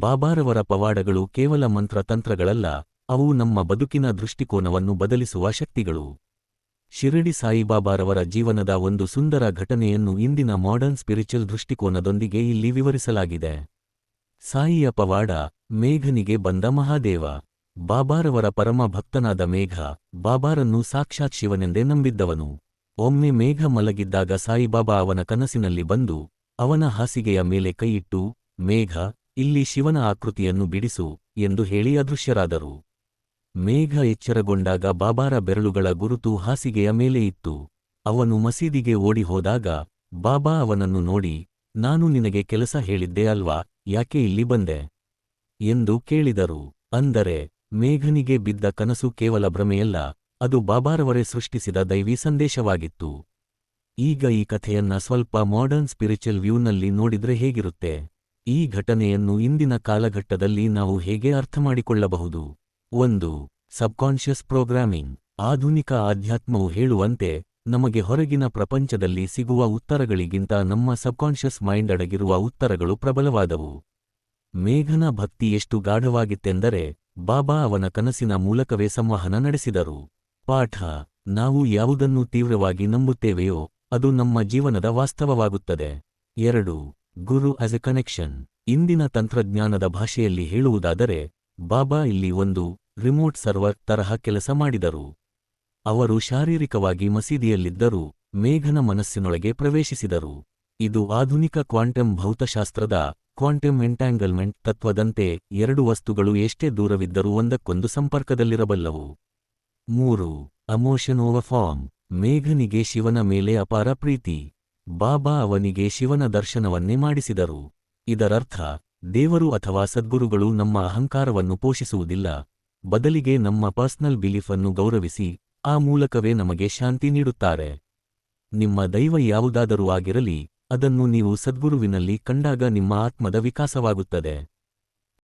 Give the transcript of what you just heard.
ಬಾಬಾರವರ ಪವಾಡಗಳು ಕೇವಲ ಮಂತ್ರತಂತ್ರಗಳಲ್ಲ, ಅವು ನಮ್ಮ ಬದುಕಿನ ದೃಷ್ಟಿಕೋನವನ್ನು ಬದಲಿಸುವ ಶಕ್ತಿಗಳು. ಶಿರಡಿ ಸಾಯಿಬಾಬಾರವರ ಜೀವನದ ಒಂದು ಸುಂದರ ಘಟನೆಯನ್ನು ಇಂದಿನ ಮಾಡರ್ನ್ ಸ್ಪಿರಿಚುವಲ್ ದೃಷ್ಟಿಕೋನದೊಂದಿಗೆ ಇಲ್ಲಿ ವಿವರಿಸಲಾಗಿದೆ. ಸಾಯಿಯ ಪವಾಡ, ಮೇಘನಿಗೆ ಬಂದ ಮಹಾದೇವ. ಬಾಬಾರವರ ಪರಮ ಭಕ್ತನಾದ ಮೇಘ, ಬಾಬಾರನ್ನು ಸಾಕ್ಷಾತ್ ಶಿವನೆಂದೇ ನಂಬಿದ್ದವನು. ಒಮ್ಮೆ ಮೇಘ ಮಲಗಿದ್ದಾಗ ಸಾಯಿಬಾಬಾ ಅವನ ಕನಸಿನಲ್ಲಿ ಬಂದು, ಅವನ ಹಾಸಿಗೆಯ ಮೇಲೆ ಕೈಯಿಟ್ಟು, ಮೇಘ, ಇಲ್ಲಿ ಶಿವನ ಆಕೃತಿಯನ್ನು ಬಿಡಿಸು ಎಂದು ಹೇಳಿ ಅದೃಶ್ಯರಾದರು. ಮೇಘ ಎಚ್ಚರಗೊಂಡಾಗ ಬಾಬಾರ ಬೆರಳುಗಳ ಗುರುತು ಹಾಸಿಗೆಯ ಮೇಲೆ ಇತ್ತು. ಅವನು ಮಸೀದಿಗೆ ಓಡಿ ಹೋದಾಗ ಬಾಬಾ ಅವನನ್ನು ನೋಡಿ, ನಾನು ನಿನಗೆ ಕೆಲಸ ಹೇಳಿದ್ದೆ ಅಲ್ವಾ, ಯಾಕೆ ಇಲ್ಲಿ ಬಂದೆ ಎಂದು ಕೇಳಿದರು. ಅಂದರೆ ಮೇಘನಿಗೆ ಬಿದ್ದ ಕನಸು ಕೇವಲ ಭ್ರಮೆಯಲ್ಲ, ಅದು ಬಾಬಾರವರೇ ಸೃಷ್ಟಿಸಿದ ದೈವಿ ಸಂದೇಶವಾಗಿತ್ತು. ಈಗ ಈ ಕಥೆಯನ್ನ ಸ್ವಲ್ಪ ಮಾಡರ್ನ್ ಸ್ಪಿರಿಚುವಲ್ ವ್ಯೂನಲ್ಲಿ ನೋಡಿದ್ರೆ ಹೇಗಿರುತ್ತೆ? ಈ ಘಟನೆಯನ್ನು ಇಂದಿನ ಕಾಲಘಟ್ಟದಲ್ಲಿ ನಾವು ಹೇಗೆ ಅರ್ಥಮಾಡಿಕೊಳ್ಳಬಹುದು? 1. Subconscious programming. ಆಧುನಿಕ ಆಧ್ಯಾತ್ಮವು ಹೇಳುವಂತೆ, ನಮಗೆ ಹೊರಗಿನ ಪ್ರಪಂಚದಲ್ಲಿ ಸಿಗುವ ಉತ್ತರಗಳಿಗಿಂತ ನಮ್ಮ ಸಬ್ಕಾನ್ಷಿಯಸ್ ಮೈಂಡ್ ಅಡಗಿರುವ ಉತ್ತರಗಳು ಪ್ರಬಲವಾದವು. ಮೇಘನ ಭಕ್ತಿ ಎಷ್ಟು ಗಾಢವಾಗಿತ್ತೆಂದರೆ, ಬಾಬಾ ಅವನ ಕನಸಿನ ಮೂಲಕವೇ ಸಂವಹನ ನಡೆಸಿದರು. ಪಾಠ: ನಾವು ಯಾವುದನ್ನು ತೀವ್ರವಾಗಿ ನಂಬುತ್ತೇವೆಯೋ ಅದು ನಮ್ಮ ಜೀವನದ ವಾಸ್ತವವಾಗುತ್ತದೆ. 2. ಗುರು ಆಸ್ ಎ ಕನೆಕ್ಷನ್. ಇಂದಿನ ತಂತ್ರಜ್ಞಾನದ ಭಾಷೆಯಲ್ಲಿ ಹೇಳುವುದಾದರೆ, ಬಾಬಾ ಇಲ್ಲಿ ಒಂದು ರಿಮೋಟ್ ಸರ್ವರ್ ತರಹ ಕೆಲಸ ಮಾಡಿದರು. ಅವರು ಶಾರೀರಿಕವಾಗಿ ಮಸೀದಿಯಲ್ಲಿದ್ದರೂ ಮೇಘನ ಮನಸ್ಸಿನೊಳಗೆ ಪ್ರವೇಶಿಸಿದರು. ಇದು ಆಧುನಿಕ ಕ್ವಾಂಟಮ್ ಭೌತಶಾಸ್ತ್ರದ ಕ್ವಾಂಟಮ್ ಎಂಟ್ಯಾಂಗಲ್ಮೆಂಟ್ ತತ್ವದಂತೆ, ಎರಡು ವಸ್ತುಗಳು ಎಷ್ಟೇ ದೂರವಿದ್ದರೂ ಒಂದಕ್ಕೊಂದು ಸಂಪರ್ಕದಲ್ಲಿರಬಲ್ಲವು. 3. ಅಮೋಷನ್ ಓವರ್ ಫಾರ್ಮ್. ಮೇಘನಿಗೆ ಶಿವನ ಮೇಲೆ ಅಪಾರ ಪ್ರೀತಿ. ಬಾಬಾ ಅವನಿಗೆ ಶಿವನ ದರ್ಶನವನ್ನೇ ಮಾಡಿಸಿದರು. ಇದರರ್ಥ, ದೇವರು ಅಥವಾ ಸದ್ಗುರುಗಳು ನಮ್ಮ ಅಹಂಕಾರವನ್ನು ಪೋಷಿಸುವುದಿಲ್ಲ, ಬದಲಿಗೆ ನಮ್ಮ ಪರ್ಸನಲ್ ಬಿಲೀಫ್ ಅನ್ನು ಗೌರವಿಸಿ ಆ ಮೂಲಕವೇ ನಮಗೆ ಶಾಂತಿ ನೀಡುತ್ತಾರೆ. ನಿಮ್ಮ ದೈವ ಯಾವುದಾದರೂ ಆಗಿರಲಿ, ಅದನ್ನು ನೀವು ಸದ್ಗುರುವಿನಲ್ಲಿ ಕಂಡಾಗ ನಿಮ್ಮ ಆತ್ಮದ ವಿಕಾಸವಾಗುತ್ತದೆ.